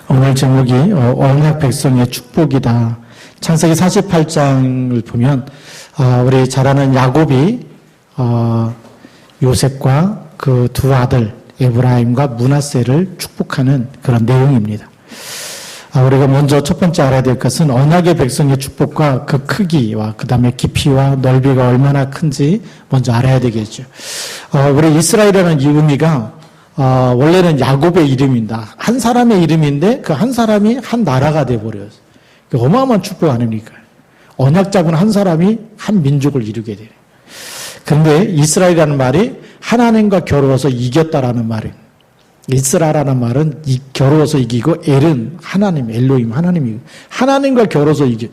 오늘 제목이 언약 백성의 축복이다. 창세기 48장을 보면 우리 잘 아는 야곱이 요셉과 그 두 아들 에브라임과 므낫세를 축복하는 그런 내용입니다. 우리가 먼저 첫 번째 알아야 될 것은 언약의 백성의 축복과 그 크기와 그 다음에 깊이와 넓이가 얼마나 큰지 먼저 알아야 되겠죠. 우리 이스라엘이라는 이 의미가 원래는 야곱의 이름입니다. 한 사람의 이름인데 그 한 사람이 한 나라가 돼버렸어요. 어마어마한 축복 아닙니까? 언약 잡은 한 사람이 한 민족을 이루게 돼요. 그런데 이스라엘이라는 말이 하나님과 겨루어서 이겼다라는 말이에요. 이스라라는 말은 겨루어서 이기고 엘은 하나님, 엘로힘 하나님이고 하나님과 겨루어서 이겨.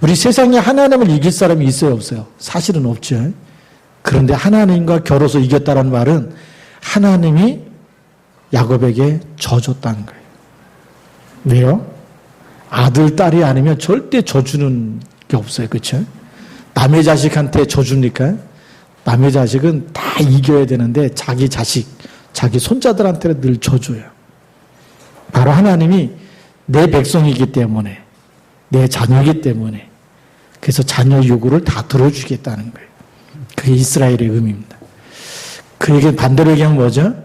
우리 세상에 하나님을 이길 사람이 있어요, 없어요? 사실은 없죠. 그런데 하나님과 겨루어서 이겼다라는 말은 하나님이 야곱에게 져줬다는 거예요. 왜요? 아들, 딸이 아니면 절대 져주는 게 없어요. 그렇죠? 남의 자식한테 져줍니까? 남의 자식은 다 이겨야 되는데 자기 자식, 자기 손자들한테는 늘 져줘요. 바로 하나님이 내 백성이기 때문에, 내 자녀이기 때문에 그래서 자녀 요구를 다 들어주겠다는 거예요. 그게 이스라엘의 의미입니다. 그 얘기는 반대로 얘기하면 뭐죠?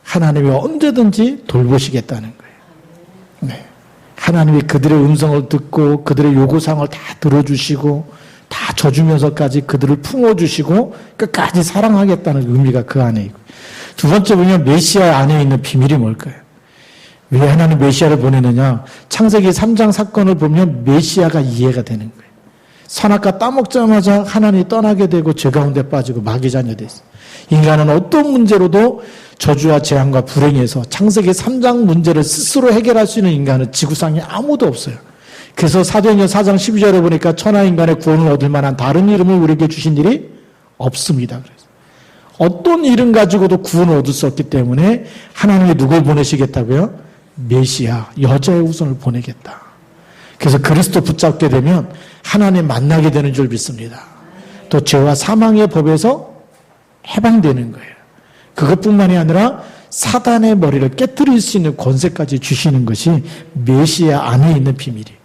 하나님이 언제든지 돌보시겠다는 거예요. 네. 하나님이 그들의 음성을 듣고 그들의 요구사항을 다 들어주시고 다 져주면서까지 그들을 품어주시고 끝까지 사랑하겠다는 의미가 그 안에 있고, 두 번째 보면 메시아 안에 있는 비밀이 뭘까요? 왜 하나님 메시아를 보내느냐? 창세기 3장 사건을 보면 메시아가 이해가 되는 거예요. 선악과 따먹자마자 하나님이 떠나게 되고 죄 가운데 빠지고 마귀 자녀 됐어요. 인간은 어떤 문제로도 저주와 재앙과 불행에서 창세기 3장 문제를 스스로 해결할 수 있는 인간은 지구상에 아무도 없어요. 그래서 사도행전 4장 12절에 보니까 천하인간의 구원을 얻을 만한 다른 이름을 우리에게 주신 일이 없습니다. 그래서 어떤 이름 가지고도 구원을 얻을 수 없기 때문에 하나님이 누굴 보내시겠다고요? 메시아, 여자의 후손을 보내겠다. 그래서 그리스도 붙잡게 되면 하나님 만나게 되는 줄 믿습니다. 또 죄와 사망의 법에서 해방되는 거예요. 그것뿐만이 아니라 사단의 머리를 깨뜨릴 수 있는 권세까지 주시는 것이 메시아 안에 있는 비밀이에요.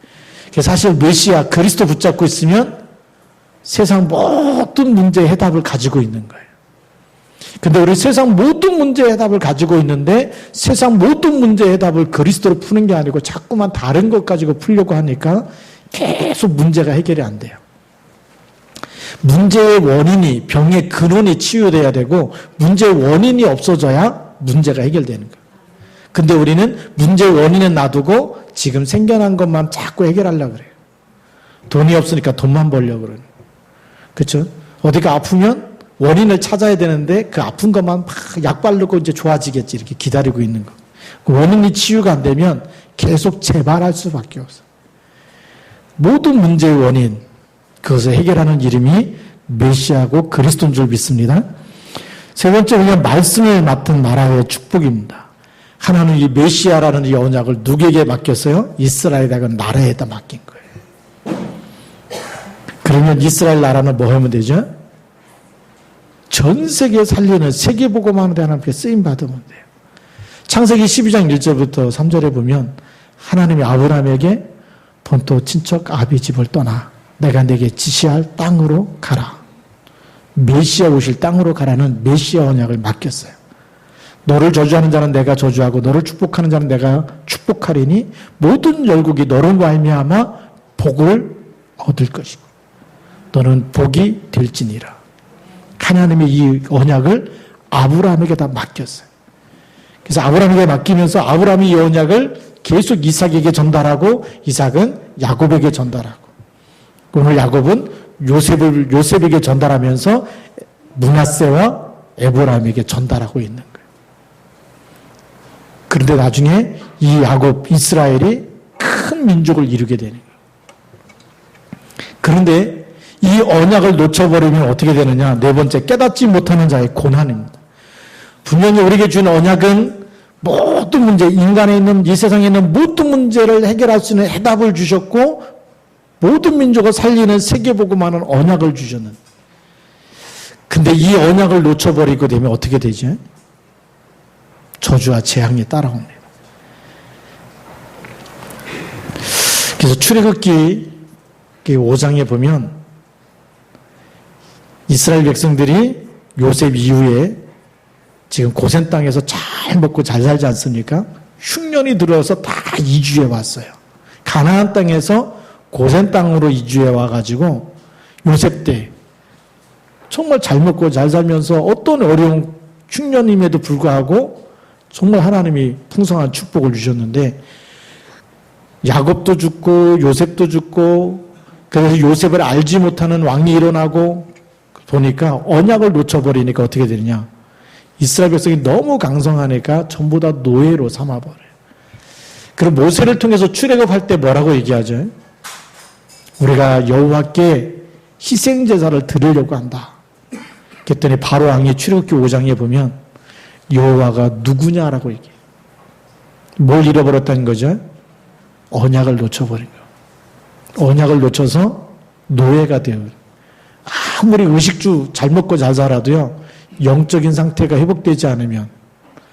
사실 메시아 그리스도 붙잡고 있으면 세상 모든 문제의 해답을 가지고 있는 거예요. 근데 우리 세상 모든 문제의 해답을 가지고 있는데 세상 모든 문제의 해답을 그리스도로 푸는 게 아니고 자꾸만 다른 것 가지고 풀려고 하니까 계속 문제가 해결이 안 돼요. 문제의 원인이, 병의 근원이 치유돼야 되고 문제의 원인이 없어져야 문제가 해결되는 거예요. 근데 우리는 문제의 원인은 놔두고 지금 생겨난 것만 자꾸 해결하려고 그래요. 돈이 없으니까 돈만 벌려고 그러는 거예요. 그렇죠? 어디가 아프면 원인을 찾아야 되는데 그 아픈 것만 막 약 바르고 이제 좋아지겠지 이렇게 기다리고 있는 거. 그 원인이 치유가 안 되면 계속 재발할 수밖에 없어요. 모든 문제의 원인, 그것을 해결하는 이름이 메시아고 그리스도인 줄 믿습니다. 세 번째 보면 말씀을 맡은 나라의 축복입니다. 하나는 이 메시아라는 이 언약을 누구에게 맡겼어요? 이스라엘이라는 나라에다 맡긴 거예요. 그러면 이스라엘 나라는 뭐 하면 되죠? 전 세계에 살리는 세계복음하는 데 하나님께 쓰임받으면 돼요. 창세기 12장 1절부터 3절에 보면 하나님이 아브라함에게 본토 친척 아비 집을 떠나 내가 내게 지시할 땅으로 가라. 메시아 오실 땅으로 가라는 메시아 언약을 맡겼어요. 너를 저주하는 자는 내가 저주하고 너를 축복하는 자는 내가 축복하리니 모든 열국이 너로 말미암아 복을 얻을 것이고 너는 복이 될지니라. 하나님이 이 언약을 아브라함에게 다 맡겼어요. 그래서 아브라함에게 맡기면서 아브라함이 이 언약을 계속 이삭에게 전달하고 이삭은 야곱에게 전달하고 오늘 야곱은 요셉에게 전달하면서 므낫세와 에브라임에게 전달하고 있는 거예요. 그런데 나중에 이 야곱, 이스라엘이 큰 민족을 이루게 되는 거예요. 그런데 이 언약을 놓쳐버리면 어떻게 되느냐? 네 번째, 깨닫지 못하는 자의 고난입니다. 분명히 우리에게 준 언약은 모든 문제, 인간에 있는, 이 세상에 있는 모든 문제를 해결할 수 있는 해답을 주셨고 모든 민족을 살리는 세계복음하는 언약을 주셨는데 근데 이 언약을 놓쳐버리고 되면 어떻게 되죠? 저주와 재앙이 따라옵니다. 그래서 출애굽기 5장에 보면 이스라엘 백성들이 요셉 이후에 지금 고센 땅에서 잘 먹고 잘 살지 않습니까? 흉년이 들어서 다 이주해 왔어요. 가나안 땅에서 고센 땅으로 이주해 와가지고 요셉 때 정말 잘 먹고 잘 살면서 어떤 어려운 흉년임에도 불구하고 정말 하나님이 풍성한 축복을 주셨는데 야곱도 죽고 요셉도 죽고 그래서 요셉을 알지 못하는 왕이 일어나고 보니까 언약을 놓쳐버리니까 어떻게 되느냐. 이스라엘 백성이 너무 강성하니까 전부 다 노예로 삼아버려요. 그럼 모세를 통해서 출애굽할 때 뭐라고 얘기하죠? 우리가 여호와께 희생제사를 드리려고 한다. 그랬더니 바로 왕이 출애굽기 5장에 보면 여호와가 누구냐라고 얘기해요. 뭘 잃어버렸다는 거죠? 언약을 놓쳐버린 거예요. 언약을 놓쳐서 노예가 되어요. 아무리 의식주 잘 먹고 잘 살아도요. 영적인 상태가 회복되지 않으면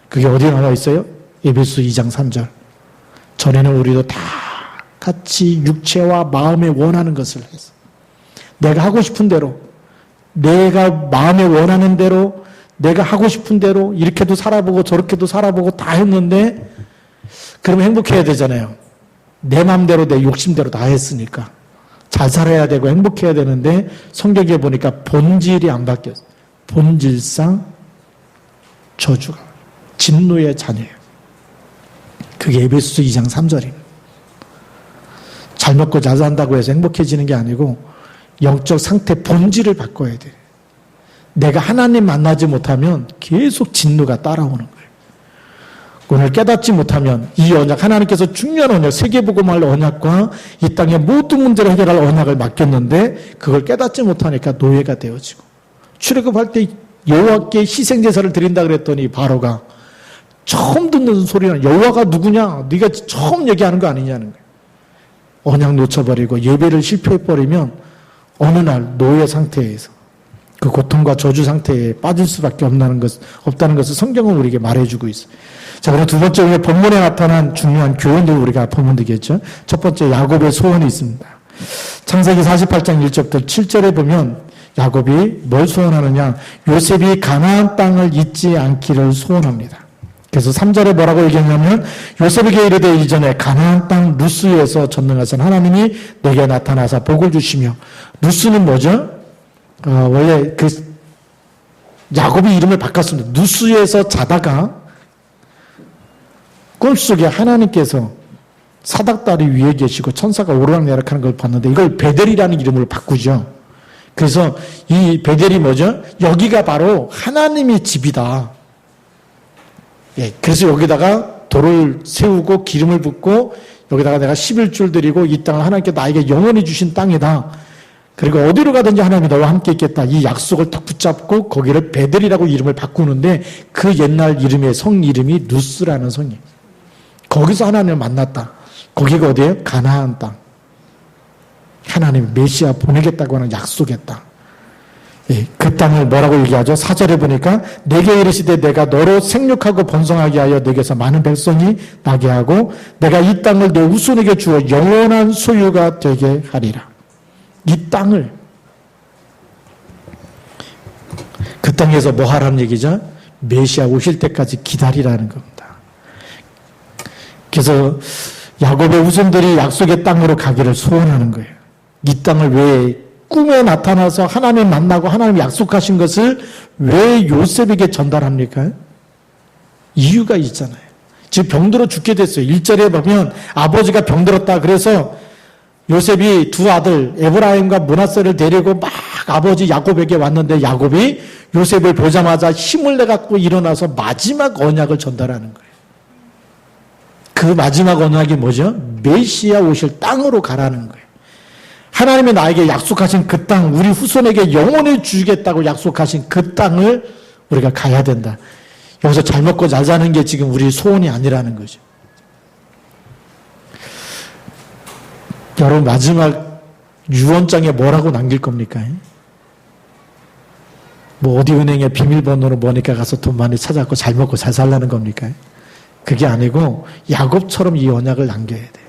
그게 어디에 나와 있어요? 에베소 2장 3절. 전에는 우리도 다 같이 육체와 마음에 원하는 것을 해서 내가 하고 싶은 대로 내가 마음에 원하는 대로 내가 하고 싶은 대로 이렇게도 살아보고 저렇게도 살아보고 다 했는데 그러면 행복해야 되잖아요. 내 마음대로 내 욕심대로 다 했으니까 잘 살아야 되고 행복해야 되는데 성경에 보니까 본질이 안 바뀌었어요. 본질상 저주가 진노의 자녀예요. 그게 에베소서 2장 3절입니다. 잘 먹고 잘 산다고 해서 행복해지는 게 아니고 영적 상태 본질을 바꿔야 돼요. 내가 하나님 만나지 못하면 계속 진노가 따라오는 거예요. 오늘 깨닫지 못하면 이 언약, 하나님께서 중요한 언약, 세계복음할 언약과 이 땅의 모든 문제를 해결할 언약을 맡겼는데 그걸 깨닫지 못하니까 노예가 되어지고 출애굽할 때 여호와께 희생제사를 드린다 그랬더니 바로가 처음 듣는 소리는 여호와가 누구냐? 네가 처음 얘기하는 거 아니냐는 거예요. 언약 놓쳐버리고 예배를 실패해버리면 어느 날 노예 상태에서 그 고통과 저주 상태에 빠질 수밖에 없다는 것을 성경은 우리에게 말해주고 있어요. 자, 그럼 두 번째 우리 본문에 나타난 중요한 교훈들 우리가 보면 되겠죠. 첫 번째 야곱의 소원이 있습니다. 창세기 48장 1절부터 7절에 보면 야곱이 뭘 소원하느냐? 요셉이 가나안 땅을 잊지 않기를 소원합니다. 그래서 3절에 뭐라고 얘기했냐면 요셉에게 이르되 이전에 가나안 땅 루스에서 전능하신 하나님이 내게 나타나서 복을 주시며 루스는 뭐죠? 원래 그 야곱이 이름을 바꿨습니다. 누스에서 자다가 꿈속에 하나님께서 사닥다리 위에 계시고 천사가 오르락내락하는 걸 봤는데 이걸 베델이라는 이름으로 바꾸죠. 그래서 이 베델이 뭐죠? 여기가 바로 하나님의 집이다. 예, 그래서 여기다가 돌을 세우고 기름을 붓고 여기다가 내가 11줄 드리고 이 땅을 하나님께 나에게 영원히 주신 땅이다. 그리고 어디로 가든지 하나님이 너와 함께 있겠다. 이 약속을 딱 붙잡고 거기를 베델이라고 이름을 바꾸는데 그 옛날 이름의 성 이름이 누스라는 성이에요. 거기서 하나님을 만났다. 거기가 어디예요? 가나안 땅. 하나님이 메시아 보내겠다고 하는 약속의 땅. 예, 그 땅을 뭐라고 얘기하죠? 4절에 보니까 내게 이르시되 내가 너로 생육하고 번성하게 하여 내게서 많은 백성이 나게 하고 내가 이 땅을 내 후손에게 주어 영원한 소유가 되게 하리라. 이 땅을 그 땅에서 뭐 하라는 얘기죠? 메시아 오실 때까지 기다리라는 겁니다. 그래서 야곱의 후손들이 약속의 땅으로 가기를 소원하는 거예요. 이 땅을 왜 꿈에 나타나서 하나님 만나고 하나님 약속하신 것을 왜 요셉에게 전달합니까? 이유가 있잖아요. 지금 병들어 죽게 됐어요. 1절에 보면 아버지가 병들었다. 그래서 요셉이 두 아들 에브라임과 므낫세를 데리고 막 아버지 야곱에게 왔는데 야곱이 요셉을 보자마자 힘을 내갖고 일어나서 마지막 언약을 전달하는 거예요. 그 마지막 언약이 뭐죠? 메시아 오실 땅으로 가라는 거예요. 하나님이 나에게 약속하신 그 땅, 우리 후손에게 영원히 주겠다고 약속하신 그 땅을 우리가 가야 된다. 여기서 잘 먹고 잘 사는 게 지금 우리 소원이 아니라는 거죠. 여러분 마지막 유언장에 뭐라고 남길 겁니까? 뭐 어디 은행에 비밀번호로 뭐니까 가서 돈 많이 찾아갖고 잘 먹고 잘 살라는 겁니까? 그게 아니고 야곱처럼 이 언약을 남겨야 돼요.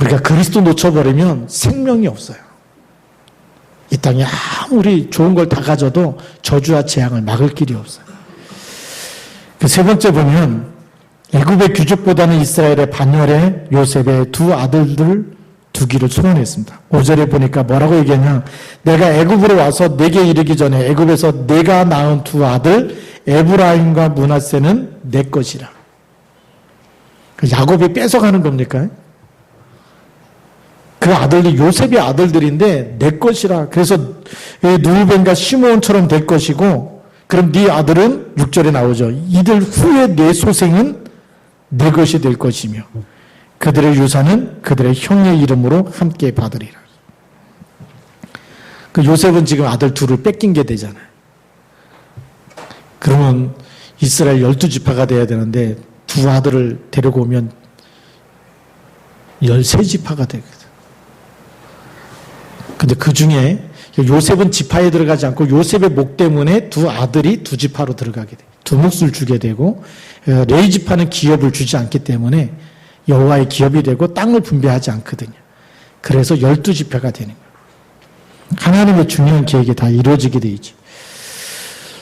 우리가 그리스도 놓쳐버리면 생명이 없어요. 이 땅에 아무리 좋은 걸 다 가져도 저주와 재앙을 막을 길이 없어요. 그 세 번째 보면 애굽의 귀족보다는 이스라엘의 반열에 요셉의 두 아들들 두기를 소원했습니다. 5절에 보니까 뭐라고 얘기하냐. 내가 애굽으로 와서 내게 이르기 전에 애굽에서 내가 낳은 두 아들 에브라임과 므낫세는 내 것이라. 야곱이 뺏어가는 겁니까? 그 아들이 요셉의 아들들인데 내 것이라. 그래서 누르벤과 시므온처럼 될 것이고, 그럼 네 아들은 6절에 나오죠. 이들 후에 내 소생은 내 것이 될 것이며 그들의 유산은 그들의 형의 이름으로 함께 받으리라. 그 요셉은 지금 아들 둘을 뺏긴 게 되잖아요. 그러면 이스라엘 12지파가 돼야 되는데 두 아들을 데리고 오면 13지파가 되거든. 근데 그 중에 요셉은 지파에 들어가지 않고 요셉의 목 때문에 두 아들이 두 지파로 들어가게 돼. 두 몫을 주게 되고, 레위 지파는 기업을 주지 않기 때문에 여호와의 기업이 되고 땅을 분배하지 않거든요. 그래서 12지파가 되는 거예요. 하나님의 중요한 계획이 다 이루어지게 돼 있죠.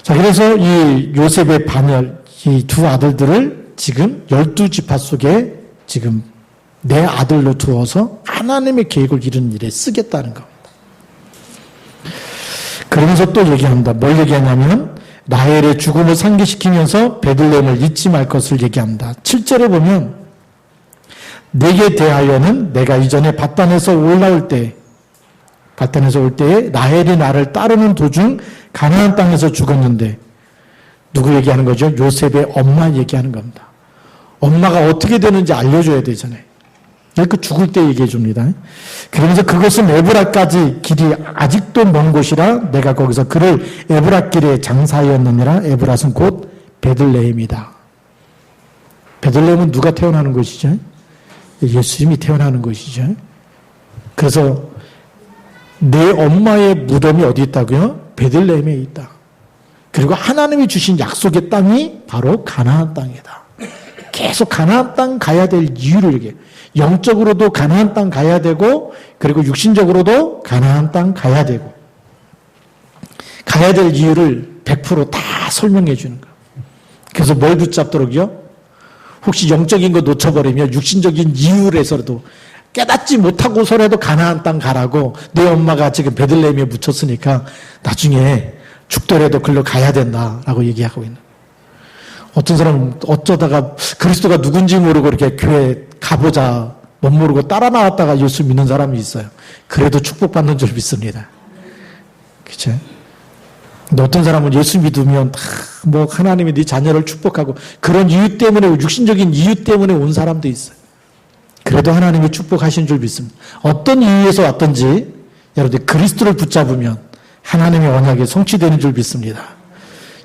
자, 그래서 이 요셉의 반열, 이 두 아들들을 지금 12지파 속에 지금 내 아들로 두어서 하나님의 계획을 이루는 일에 쓰겠다는 겁니다. 그러면서 또 얘기합니다. 뭘 얘기하냐면 라헬의 죽음을 상기시키면서 베들레헴을 잊지 말 것을 얘기합니다. 7절에 보면 내게 대하여는 내가 이전에 밧단에서 올 때에 라헬이 나를 따르는 도중 가나안 땅에서 죽었는데, 누구 얘기하는 거죠? 요셉의 엄마 얘기하는 겁니다. 엄마가 어떻게 되는지 알려줘야 되잖아요. 그 죽을 때 얘기해 줍니다. 그러면서 그것은 에브라까지 길이 아직도 먼 곳이라 내가 거기서 그를 에브라길에 장사하였느니라. 에브라는 곧 베들레헴이다. 베들레헴은 누가 태어나는 곳이죠? 예수님이 태어나는 곳이죠. 그래서 내 엄마의 무덤이 어디 있다고요? 베들레헴에 있다. 그리고 하나님이 주신 약속의 땅이 바로 가나안 땅이다. 계속 가나안 땅 가야 될 이유를 얘기해요. 영적으로도 가나안 땅 가야 되고, 그리고 육신적으로도 가나안 땅 가야 되고, 가야 될 이유를 100% 다 설명해 주는 거예요. 그래서 뭘 붙잡도록요? 혹시 영적인 거 놓쳐버리면 육신적인 이유에서라도 깨닫지 못하고서라도 가나안 땅 가라고, 내 엄마가 지금 베들레헴에 묻혔으니까 나중에 죽더라도 글로 가야 된다라고 얘기하고 있는 거예요. 어떤 사람은 어쩌다가 그리스도가 누군지 모르고 이렇게 교회 가보자 못 모르고 따라 나왔다가 예수 믿는 사람이 있어요. 그래도 축복받는 줄 믿습니다. 그쵸? 근데 어떤 사람은 예수 믿으면 뭐 하나님이 네 자녀를 축복하고 그런 이유 때문에, 육신적인 이유 때문에 온 사람도 있어요. 그래도 하나님이 축복하신 줄 믿습니다. 어떤 이유에서 왔든지 여러분들 그리스도를 붙잡으면 하나님의 언약이 성취되는 줄 믿습니다.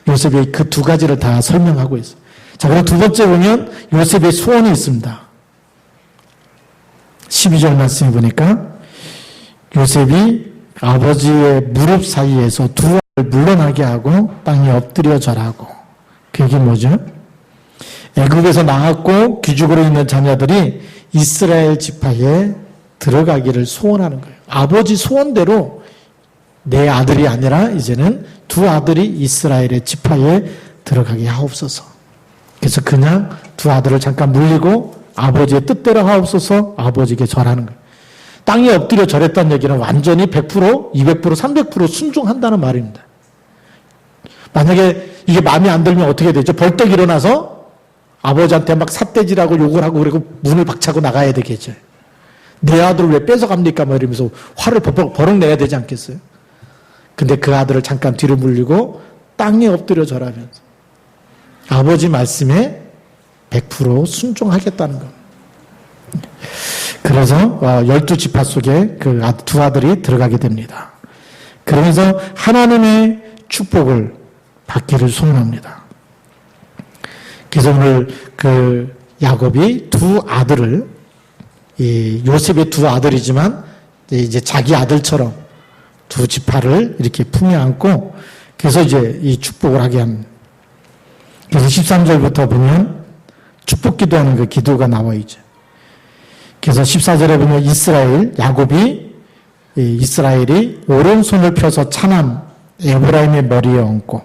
요셉의 그 두 가지를 다 설명하고 있어요. 자, 그리고 두 번째 보면 요셉의 소원이 있습니다. 12절 말씀해 보니까 요셉이 아버지의 무릎 사이에서 두 아들을 물러나게 하고 땅에 엎드려 절하고. 그게 뭐죠? 애굽에서 나왔고 귀족으로 있는 자녀들이 이스라엘 지파에 들어가기를 소원하는 거예요. 아버지 소원대로 내 아들이 아니라 이제는 두 아들이 이스라엘의 지파에 들어가게 하옵소서. 그래서 그냥 두 아들을 잠깐 물리고 아버지의 뜻대로 하옵소서 아버지에게 절하는 거예요. 땅에 엎드려 절했다는 얘기는 완전히 100%, 200%, 300% 순종한다는 말입니다. 만약에 이게 마음에 안 들면 어떻게 되죠? 벌떡 일어나서 아버지한테 막 삿대질하고 욕을 하고 그리고 문을 박차고 나가야 되겠죠. 내 아들을 왜 뺏어갑니까? 뭐 이러면서 화를 버럭 내야 되지 않겠어요? 근데 그 아들을 잠깐 뒤로 물리고 땅에 엎드려 절하면서 아버지 말씀에 100% 순종하겠다는 겁니다. 그래서 12지파 속에 그 두 아들이 들어가게 됩니다. 그러면서 하나님의 축복을 받기를 소원합니다. 그래서 오늘 그 야곱이 두 아들을, 이 요셉의 두 아들이지만 이제 자기 아들처럼 두 지파를 이렇게 품에 안고, 그래서 이제 이 축복을 하게 합니다. 그래서 13절부터 보면 축복 기도하는 그 기도가 나와 있죠. 그래서 14절에 보면 이스라엘이 오른손을 펴서 차남 에브라임의 머리에 얹고,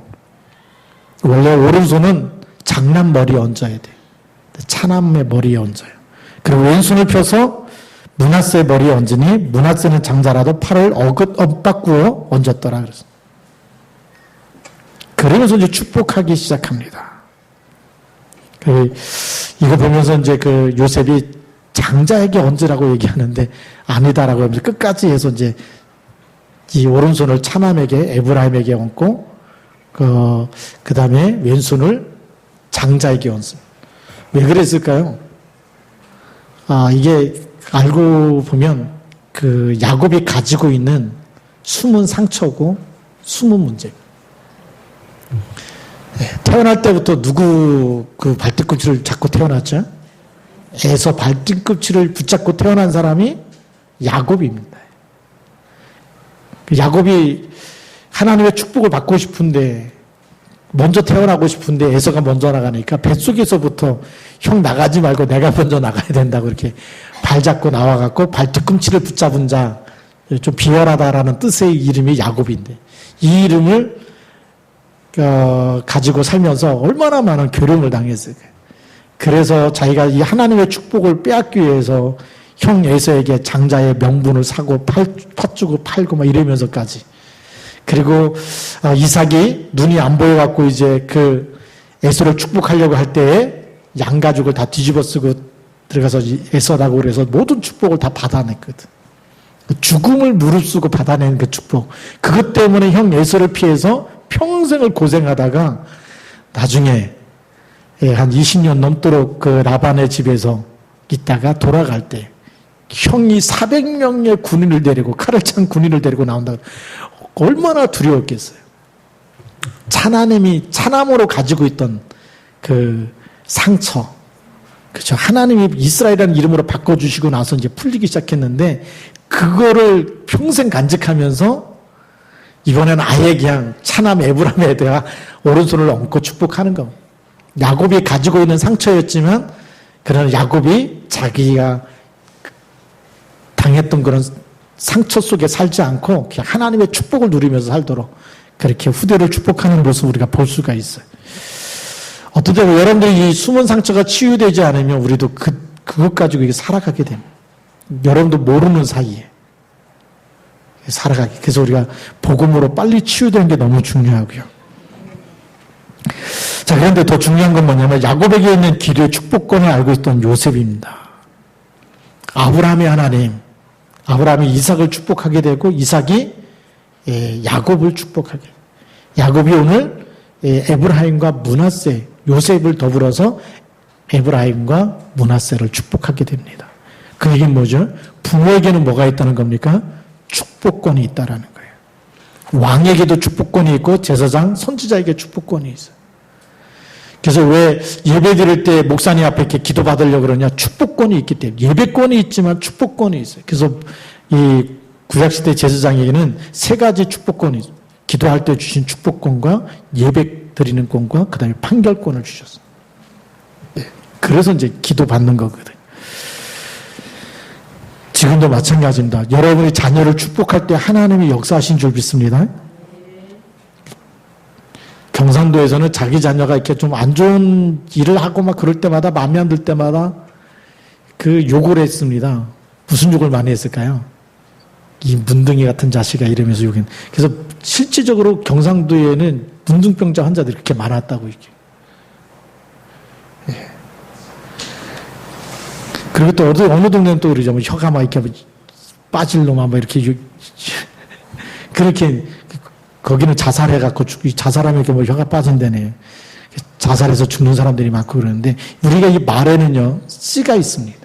원래 오른손은 장남 머리에 얹어야 돼. 차남의 머리에 얹어요. 그리고 왼손을 펴서 므낫세 머리에 얹으니 므낫세는 장자라도 팔을 엇바꾸어 얹었더라. 그러면서 이제 축복하기 시작합니다. 이거 보면서 이제 그 요셉이 장자에게 얹으라고 얘기하는데 아니다라고 하면서 끝까지 해서 이제 이 오른손을 차남에게 에브라임에게 얹고 그 다음에 왼손을 장자에게 얹습니다. 왜 그랬을까요? 이게 알고 보면 그 야곱이 가지고 있는 숨은 상처고 숨은 문제입니다. 태어날 때부터 누구 그 발뒤꿈치를 잡고 태어났죠? 에서 발뒤꿈치를 붙잡고 태어난 사람이 야곱입니다. 야곱이 하나님의 축복을 받고 싶은데 먼저 태어나고 싶은데 에서가 먼저 나가니까 뱃속에서부터 형 나가지 말고 내가 먼저 나가야 된다고 이렇게 발 잡고 나와갖고 발뒤꿈치를 붙잡은 자, 좀 비열하다라는 뜻의 이름이 야곱인데 이 이름을 가지고 살면서 얼마나 많은 교령을 당했어요. 그래서 자기가 이 하나님의 축복을 빼앗기 위해서 형 에서에게 장자의 명분을 사고 팥주고 팔고 막 이러면서까지. 그리고 이삭이 눈이 안 보여갖고 이제 그 에서를 축복하려고 할 때에 양가죽을 다 뒤집어 쓰고 들어가서 에서라고 그래서 모든 축복을 다 받아냈거든. 죽음을 무릅쓰고 받아낸 그 축복. 그것 때문에 형 에서를 피해서 평생을 고생하다가 나중에 한 20년 넘도록 그 라반의 집에서 있다가 돌아갈 때 형이 400명의 군인을 데리고 칼을 찬 군인을 데리고 나온다. 얼마나 두려웠겠어요. 차남으로 가지고 있던 그 상처. 그렇죠. 하나님이 이스라엘이라는 이름으로 바꿔주시고 나서 이제 풀리기 시작했는데 그거를 평생 간직하면서 이번에는 아예 그냥 차남 에브라임에 대해 오른손을 얹고 축복하는 거. 야곱이 가지고 있는 상처였지만 그런 야곱이 자기가 당했던 그런 상처 속에 살지 않고 그냥 하나님의 축복을 누리면서 살도록 그렇게 후대를 축복하는 모습을 우리가 볼 수가 있어요. 어떤 때 여러분들이 이 숨은 상처가 치유되지 않으면 우리도 그것 가지고 살아가게 됩니다. 여러분도 모르는 사이에 살아가게. 그래서 우리가 복음으로 빨리 치유되는 게 너무 중요하고요. 자, 그런데 더 중요한 건 뭐냐면 야곱에게 있는 기도의 축복권을 알고 있던 요셉입니다. 아브라함의 하나님, 아브라함이 이삭을 축복하게 되고 이삭이 야곱을 축복하게 돼요. 야곱이 오늘 에브라임과 므낫세, 요셉을 더불어서 에브라임과 므낫세를 축복하게 됩니다. 그 얘기는 뭐죠? 부모에게는 뭐가 있다는 겁니까? 축복권이 있다라는 거예요. 왕에게도 축복권이 있고 제사장, 선지자에게 축복권이 있어요. 그래서 왜 예배 드릴 때 목사님 앞에 이렇게 기도 받으려고 그러냐? 축복권이 있기 때문에. 예배권이 있지만 축복권이 있어요. 그래서 이 구약시대 제사장에게는 세 가지 축복권이 있어요. 기도할 때 주신 축복권과 예배 드리는 권과 그 다음에 판결권을 주셨어요. 네. 그래서 이제 기도 받는 거거든요. 지금도 마찬가지입니다. 여러분이 자녀를 축복할 때 하나님이 역사하신 줄 믿습니다. 경상도에서는 자기 자녀가 이렇게 좀 안 좋은 일을 하고 막 그럴 때마다 마음에 안 들 때마다 그 욕을 했습니다. 무슨 욕을 많이 했을까요? 이 문둥이 같은 자식아 이러면서 욕을. 그래서 실질적으로 경상도에는 문둥병자 환자들이 그렇게 많았다고 이렇게. 예. 그리고 또 어느 동네는 또 그러죠. 뭐 혀가 막 이렇게 빠질 놈아 막 이렇게 그렇게. 거기는 자살해갖고 자살하면 이렇게 뭐 혀가 빠진다네. 자살해서 죽는 사람들이 많고 그러는데 우리가 이 말에는요 씨가 있습니다.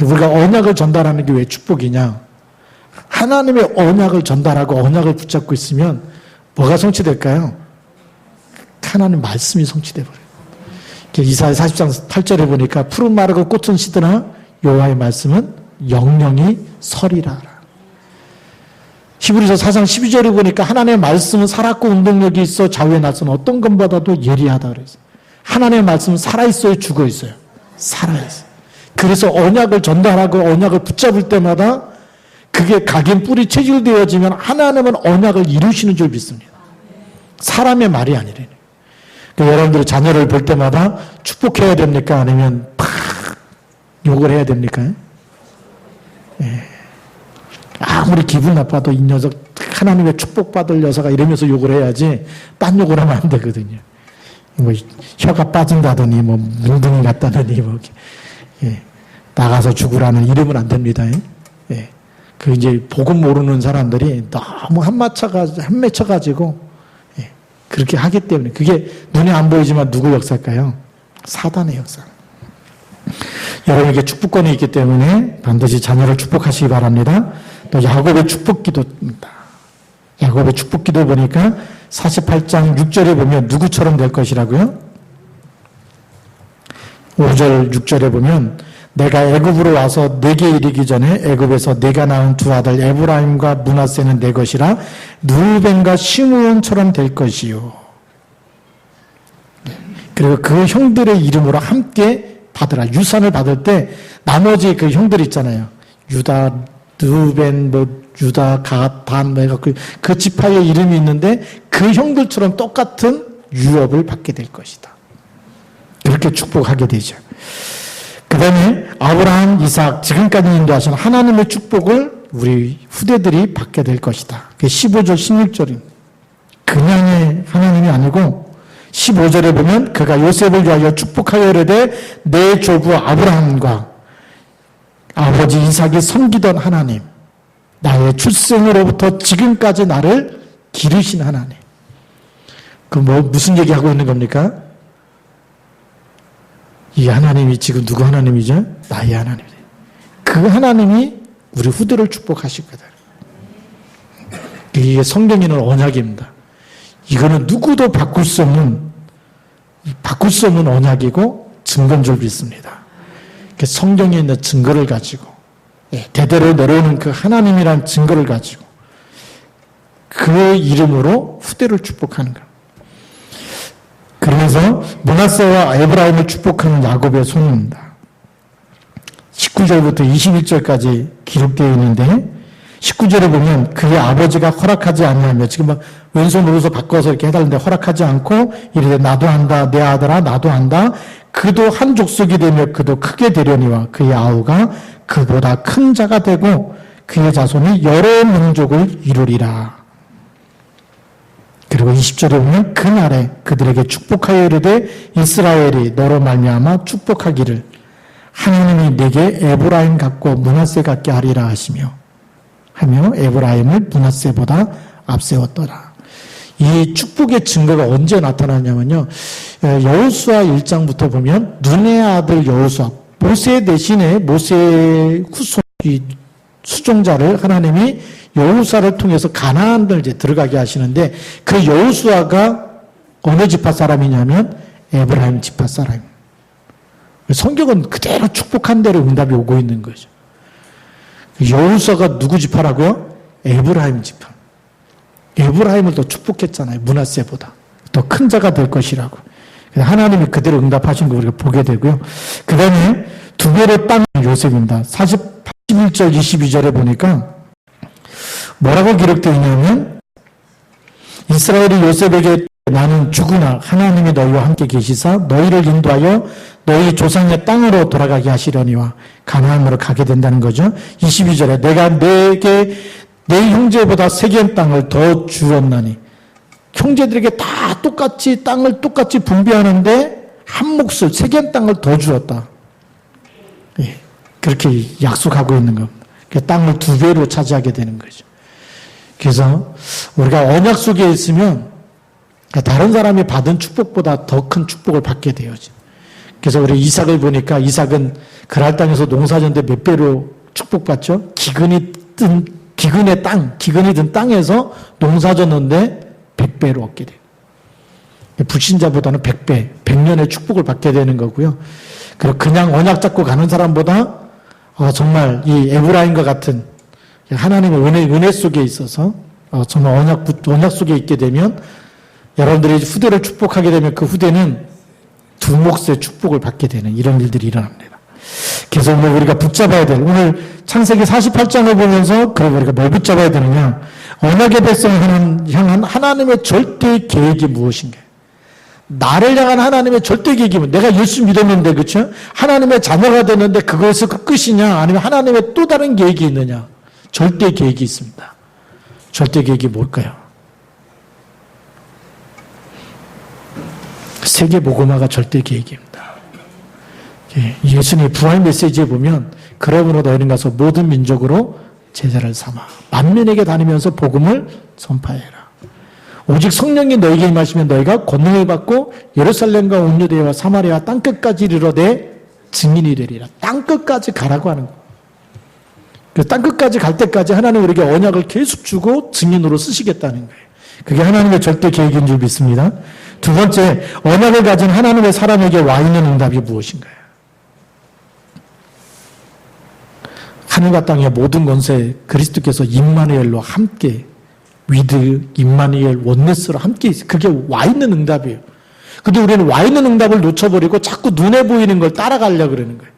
우리가 언약을 전달하는 게 왜 축복이냐? 하나님의 언약을 전달하고 언약을 붙잡고 있으면 뭐가 성취될까요? 하나님 말씀이 성취돼 버려요. 이사야 40장 8절에 보니까 푸른 마르고 꽃은 시드나 여호와의 말씀은 영영이 서리라. 히브리서 4장 12절에 보니까 하나님의 말씀은 살았고 운동력이 있어 좌우에 나서는 어떤 것보다도 예리하다 그랬어요. 하나님의 말씀은 살아있어요, 죽어있어요? 살아있어요. 그래서 언약을 전달하고 언약을 붙잡을 때마다 그게 각인 뿌리 체질되어지면 하나님은 언약을 이루시는 줄 믿습니다. 사람의 말이 아니래요. 그러니까 여러분들이 자녀를 볼 때마다 축복해야 됩니까? 아니면 팍 욕을 해야 됩니까? 예. 아무리 기분 나빠도 이 녀석 하나님의 축복받을 녀석아 이러면서 욕을 해야지 딴 욕을 하면 안 되거든요. 뭐 혀가 빠진다더니 뭐 뭉둥이 같다더니 뭐 예. 나가서 죽으라는 이러면 안 됩니다. 예. 그 이제 복음 모르는 사람들이 너무 한맺혀가지고 예. 그렇게 하기 때문에 그게 눈에 안 보이지만 누구 역사일까요? 사단의 역사. 여러분에게 축복권이 있기 때문에 반드시 자녀를 축복하시기 바랍니다. 또 야곱의 축복기도입니다. 야곱의 축복기도 보니까 48장 6절에 보면 누구처럼 될 것이라고요? 5절 6절에 보면 내가 애굽으로 와서 내게 이르기 전에 애굽에서 내가 낳은 두 아들 에브라임과 므낫세는 내 것이라 누벤과 시므온처럼 될 것이요. 그리고 그 형들의 이름으로 함께 받으라. 유산을 받을 때 나머지 그 형들 있잖아요. 유다, 누벤, 유다, 갓, 단, 그 지파의 이름이 있는데 그 형들처럼 똑같은 유업을 받게 될 것이다. 그렇게 축복하게 되죠. 그 다음에 아브라함, 이삭, 지금까지 인도하신 하나님의 축복을 우리 후대들이 받게 될 것이다. 그게 15절, 16절입니다. 그냥의 하나님이 아니고 15절에 보면 그가 요셉을 위하여 축복하여 이르되 내 조부 아브라함과 아버지 이삭이 섬기던 하나님, 나의 출생으로부터 지금까지 나를 기르신 하나님. 그 무슨 얘기하고 있는 겁니까? 이 하나님이 지금 누구 하나님이죠? 나의 하나님이에요. 그 하나님이 우리 후대를 축복하시거든. 이게 성경에는 언약입니다. 이거는 누구도 바꿀 수 없는 언약이고 증거인 줄 믿습니다. 성경에 있는 증거를 가지고 대대로 내려오는 그 하나님이란 증거를 가지고 그 이름으로 후대를 축복하는 거예요. 그러면서 므낫세와 에브라임을 축복하는 야곱의 손입니다. 19절부터 21절까지 기록되어 있는데 19절에 보면 그의 아버지가 허락하지 아니하며 지금 막 왼손 오른손 바꿔서 이렇게 해달는데 허락하지 않고 이르되 나도 한다 내 아들아 나도 한다 그도 한 족속이 되며 그도 크게 되려니와 그의 아우가 그보다 큰 자가 되고 그의 자손이 여러 민족을 이루리라. 그리고 20절에 보면 그날에 그들에게 축복하여 이르되 이스라엘이 너로 말미암아 축복하기를 하나님이 내게 에브라임 같고 므낫세 같게 하리라 하며 에브라임을 므낫세보다 앞세웠더라. 이 축복의 증거가 언제 나타나냐면요. 여호수아 1장부터 보면 눈의 아들 여호수아 모세 대신에 모세의 후손 수종자를 하나님이 여호수아를 통해서 가나안을 이제 들어가게 하시는데 그 여호수아가 어느 지파 사람이냐면 에브라임 지파 사람. 성경은 그대로 축복한 대로 응답이 오고 있는 거죠. 여호수아가 누구 지파라고요? 에브라임 지파. 에브라임을 더 축복했잖아요. 므낫세보다 더 큰 자가 될 것이라고. 하나님이 그대로 응답하신 거 우리가 보게 되고요. 그 다음에 두 배의 땅 요셉입니다. 81절 22절에 보니까 뭐라고 기록되어 있냐면 이스라엘이 요셉에게 나는 죽으나 하나님이 너희와 함께 계시사 너희를 인도하여 너희 조상의 땅으로 돌아가게 하시려니와 가나안으로 가게 된다는 거죠. 22절에 내가 내게 내 형제보다 세겜 땅을 더 주었나니 형제들에게 다 똑같이 땅을 똑같이 분배하는데 한 몫을 세겜 땅을 더 주었다. 예, 그렇게 약속하고 있는 겁니다. 땅을 두 배로 차지하게 되는 거죠. 그래서 우리가 언약 속에 있으면 다른 사람이 받은 축복보다 더 큰 축복을 받게 되어져. 그래서 우리 이삭을 보니까 이삭은 그랄 땅에서 농사졌는데 몇 배로 축복받죠? 기근이 든 땅에서 농사졌는데 100배로 얻게 돼요. 불신자보다는 100배, 100년의 축복을 받게 되는 거고요. 그리고 그냥 언약 잡고 가는 사람보다 정말 이 에브라임과 같은 하나님의 은혜 속에 있어서 정말 언약 속에 있게 되면 여러분들이 후대를 축복하게 되면 그 후대는 두 몫의 축복을 받게 되는 이런 일들이 일어납니다. 그래서 오늘 우리가 붙잡아야 될, 오늘 창세기 48장을 보면서 그래 우리가 뭘 붙잡아야 되느냐? 언약의 백성을 향한 하나님의 절대 계획이 무엇인가? 나를 향한 하나님의 절대 계획이 내가 예수 믿었는데, 그렇죠? 하나님의 자녀가 됐는데 그것이 그 끝이냐? 아니면 하나님의 또 다른 계획이 있느냐? 절대 계획이 있습니다. 절대 계획이 뭘까요? 세계 복음화가 절대 계획입니다. 예수님의 부활 메시지에 보면 그러므로 너희는 가서 모든 민족으로 제자를 삼아 만민에게 다니면서 복음을 전파해라. 오직 성령이 너희에게 임하시면 너희가 권능을 받고 예루살렘과 온 유대와 사마리아 땅끝까지 이르러 내 증인이 되리라. 땅끝까지 가라고 하는 거예요. 그 땅끝까지 갈 때까지 하나님 우리에게 언약을 계속 주고 증인으로 쓰시겠다는 거예요. 그게 하나님의 절대 계획인 줄 믿습니다. 두 번째, 언약을 가진 하나님의 사람에게 와 있는 응답이 무엇인가요? 하늘과 땅의 모든 권세 그리스도께서 임마누엘로 함께 위드 임마누엘 원네스로 함께 있어요. 그게 와 있는 응답이에요. 근데 우리는 와 있는 응답을 놓쳐버리고 자꾸 눈에 보이는 걸 따라가려고 그러는 거예요.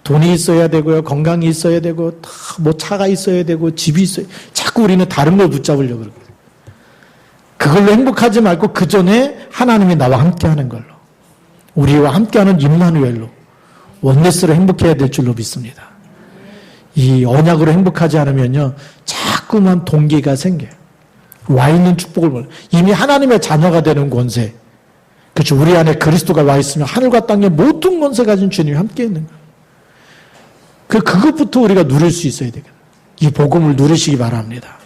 돈이 있어야 되고요, 건강이 있어야 되고, 뭐 차가 있어야 되고, 집이 있어야, 자꾸 우리는 다른 걸 붙잡으려고 그러거든요. 그걸로 행복하지 말고 그 전에 하나님이 나와 함께하는 걸로, 우리와 함께하는 임마누엘로 원네스로 행복해야 될 줄로 믿습니다. 이 언약으로 행복하지 않으면요, 자꾸만 동기가 생겨요. 와 있는 축복을 몰라요. 이미 하나님의 자녀가 되는 권세, 그렇죠. 우리 안에 그리스도가 와 있으면 하늘과 땅의 모든 권세 가진 주님이 함께 있는 거예요. 그것부터 우리가 누릴 수 있어야 되거든요. 이 복음을 누리시기 바랍니다.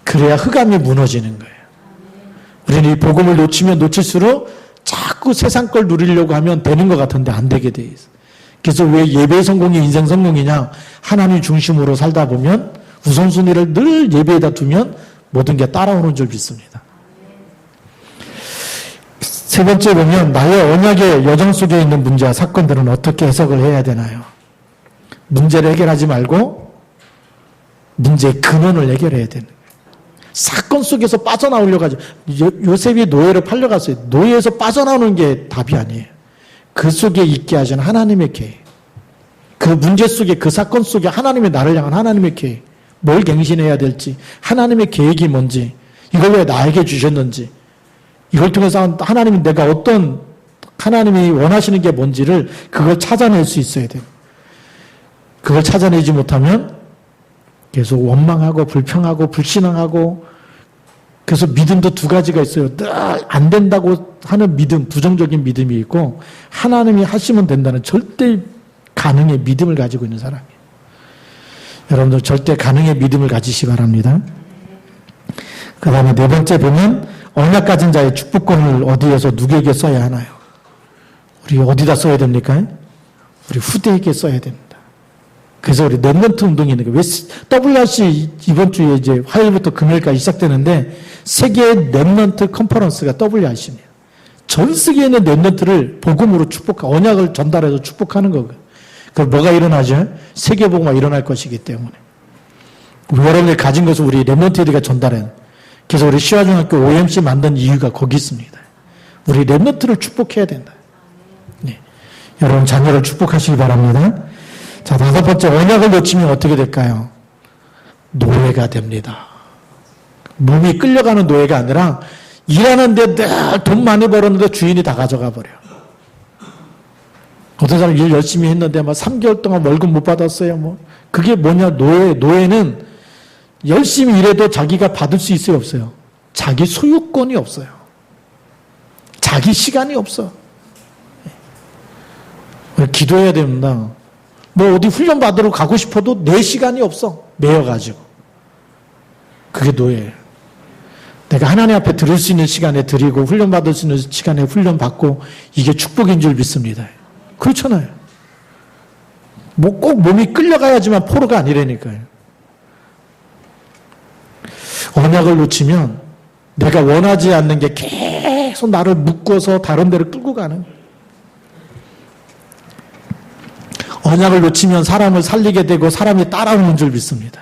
그래야 흑암이 무너지는 거예요. 우리는 이 복음을 놓치면 놓칠수록 자꾸 세상 걸 누리려고 하면 되는 것 같은데 안 되게 돼 있어요. 그래서 왜 예배 성공이 인생 성공이냐? 하나님 중심으로 살다 보면 우선순위를 늘 예배에다 두면 모든 게 따라오는 줄 믿습니다. 세 번째 보면 나의 언약의 여정 속에 있는 문제와 사건들은 어떻게 해석을 해야 되나요? 문제를 해결하지 말고 문제의 근원을 해결해야 되는 거예요. 사건 속에서 빠져나오려고 하죠. 요셉이 노예로 팔려갔어요. 노예에서 빠져나오는 게 답이 아니에요. 그 속에 있게 하시는 하나님의 계획. 그 문제 속에, 그 사건 속에 하나님의 나를 향한 하나님의 계획. 뭘 갱신해야 될지, 하나님의 계획이 뭔지, 이걸 왜 나에게 주셨는지, 이걸 통해서 하나님이 내가 어떤, 하나님이 원하시는 게 뭔지를 그걸 찾아낼 수 있어야 돼요. 그걸 찾아내지 못하면 계속 원망하고 불평하고 불신앙하고, 그래서 믿음도 두 가지가 있어요. 늘 안 된다고 하는 믿음, 부정적인 믿음이 있고, 하나님이 하시면 된다는 절대 가능의 믿음을 가지고 있는 사람이에요. 여러분들 절대 가능의 믿음을 가지시기 바랍니다. 그 다음에 네 번째 보면 언약 가진 자의 축복권을 어디에서 누구에게 써야 하나요? 우리 어디다 써야 됩니까? 우리 후대에게 써야 됩니다. 그래서 우리 랩런트 운동이 있는 거예요. WRC 이번 주에 이제 화요일부터 금요일까지 시작되는데 세계 랩런트 컨퍼런스가 WRC입니다. 전 세계에 있는 랩런트를 복음으로 언약을 전달해서 축복하는 거고요. 그럼 뭐가 일어나죠? 세계 복음화 일어날 것이기 때문에. 여러분들이 가진 것을 우리 랩런트들과 전달해요. 그래서 우리 시화중학교 OMC 만든 이유가 거기 있습니다. 우리 랩런트를 축복해야 된다. 네. 여러분 자녀를 축복하시기 바랍니다. 자, 다섯 번째, 언약을 놓치면 어떻게 될까요? 노예가 됩니다. 몸이 끌려가는 노예가 아니라 일하는데 늘 돈 많이 벌었는데 주인이 다 가져가 버려. 어떤 사람 일 열심히 했는데 막 3개월 동안 월급 못 받았어요. 뭐 그게 뭐냐? 노예는 열심히 일해도 자기가 받을 수 있어요, 없어요? 자기 소유권이 없어요. 자기 시간이 없어. 기도해야 됩니다. 뭐 어디 훈련 받으러 가고 싶어도 내 시간이 없어. 매여가지고. 그게 노예예요. 내가 하나님 앞에 들을 수 있는 시간에 드리고 훈련 받을 수 있는 시간에 훈련 받고 이게 축복인 줄 믿습니다. 그렇잖아요. 뭐 꼭 몸이 끌려가야지만 포로가 아니라니까요. 언약을 놓치면 내가 원하지 않는 게 계속 나를 묶어서 다른 데로 끌고 가는 거예요. 언약을 놓치면 사람을 살리게 되고 사람이 따라오는 줄 믿습니다.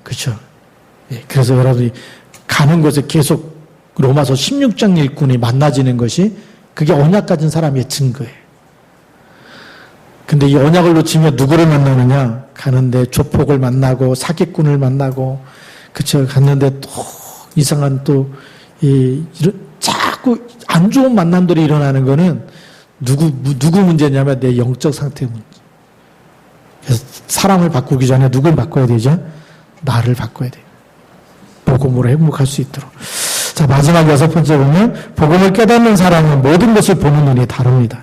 그렇죠? 예, 그래서 여러분이 가는 곳에 계속 로마서 16장 일꾼이 만나지는 것이 그게 언약 가진 사람의 증거예요. 근데 이 언약을 놓치면 누구를 만나느냐? 가는데 조폭을 만나고 사기꾼을 만나고, 그쵸? 갔는데 또 이상한 자꾸 안 좋은 만남들이 일어나는 거는 누구 문제냐면 내 영적 상태 문제. 그래서 사람을 바꾸기 전에 누굴 바꿔야 되죠? 나를 바꿔야 돼요. 복음으로 행복할 수 있도록. 자, 마지막 6번째 보면, 복음을 깨닫는 사람은 모든 것을 보는 눈이 다릅니다.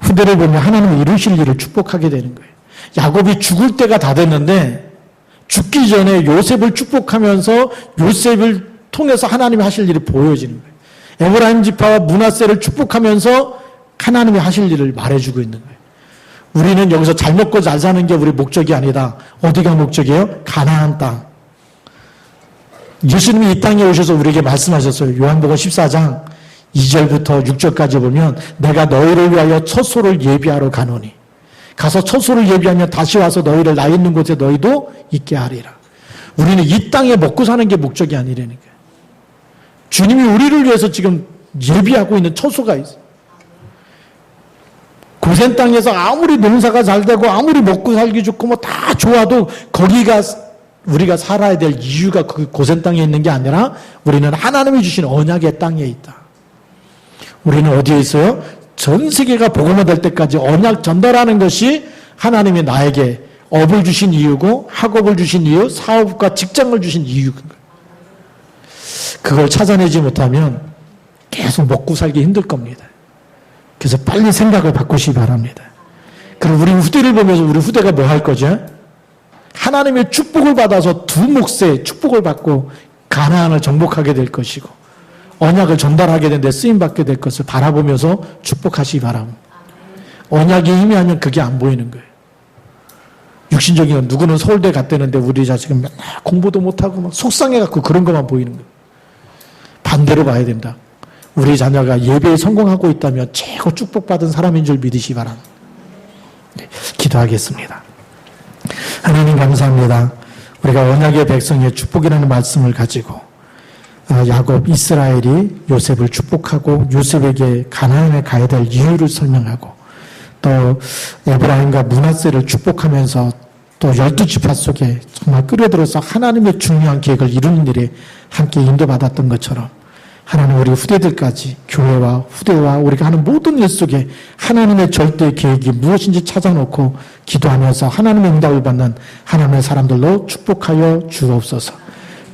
후대를 보면 하나님이 이루실 일을 축복하게 되는 거예요. 야곱이 죽을 때가 다 됐는데 죽기 전에 요셉을 축복하면서 요셉을 통해서 하나님이 하실 일이 보여지는 거예요. 에브라임 지파와 므낫세를 축복하면서 하나님이 하실 일을 말해주고 있는 거예요. 우리는 여기서 잘 먹고 잘 사는 게 우리 목적이 아니다. 어디가 목적이에요? 가나안 땅. 예수님이 이 땅에 오셔서 우리에게 말씀하셨어요. 요한복음 14장 2절부터 6절까지 보면 내가 너희를 위하여 처소를 예비하러 가노니 가서 처소를 예비하면 다시 와서 너희를 나 있는 곳에 너희도 있게 하리라. 우리는 이 땅에 먹고 사는 게 목적이 아니라니까. 주님이 우리를 위해서 지금 예비하고 있는 처소가 있어요. 고센 땅에서 아무리 농사가 잘 되고 아무리 먹고 살기 좋고 뭐 다 좋아도 거기가 우리가 살아야 될 이유가 그 고센 땅에 있는 게 아니라 우리는 하나님이 주신 언약의 땅에 있다. 우리는 어디에 있어요? 전 세계가 복음화 될 때까지 언약 전달하는 것이 하나님이 나에게 업을 주신 이유고 학업을 주신 이유, 사업과 직장을 주신 이유인 거예요. 그걸 찾아내지 못하면 계속 먹고 살기 힘들 겁니다. 그래서 빨리 생각을 바꾸시기 바랍니다. 그럼 우리 후대를 보면서 우리 후대가 뭐 할 거죠? 하나님의 축복을 받아서 두 몫의 축복을 받고 가나안을 정복하게 될 것이고 언약을 전달하게 되는데 쓰임받게 될 것을 바라보면서 축복하시기 바랍니다. 언약이 희미하면 그게 안 보이는 거예요. 육신적인 건 누구는 서울대 갔다는데 우리 자식은 맨날 공부도 못하고 막 속상해갖고 그런 것만 보이는 거예요. 반대로 봐야 된다. 우리 자녀가 예배에 성공하고 있다면 최고 축복받은 사람인 줄 믿으시기 바랍니다. 네, 기도하겠습니다. 하나님 감사합니다. 우리가 언약의 백성의 축복이라는 말씀을 가지고 야곱, 이스라엘이 요셉을 축복하고 요셉에게 가나안에 가야 될 이유를 설명하고 또 에브라임과 므낫세를 축복하면서 또 12지파 속에 정말 끌어들어서 하나님의 중요한 계획을 이루는 일에 함께 인도받았던 것처럼 하나님 우리 후대들까지 교회와 후대와 우리가 하는 모든 일 속에 하나님의 절대 계획이 무엇인지 찾아놓고 기도하면서 하나님의 응답을 받는 하나님의 사람들로 축복하여 주옵소서.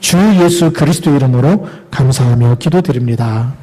주 예수 그리스도 이름으로 감사하며 기도드립니다.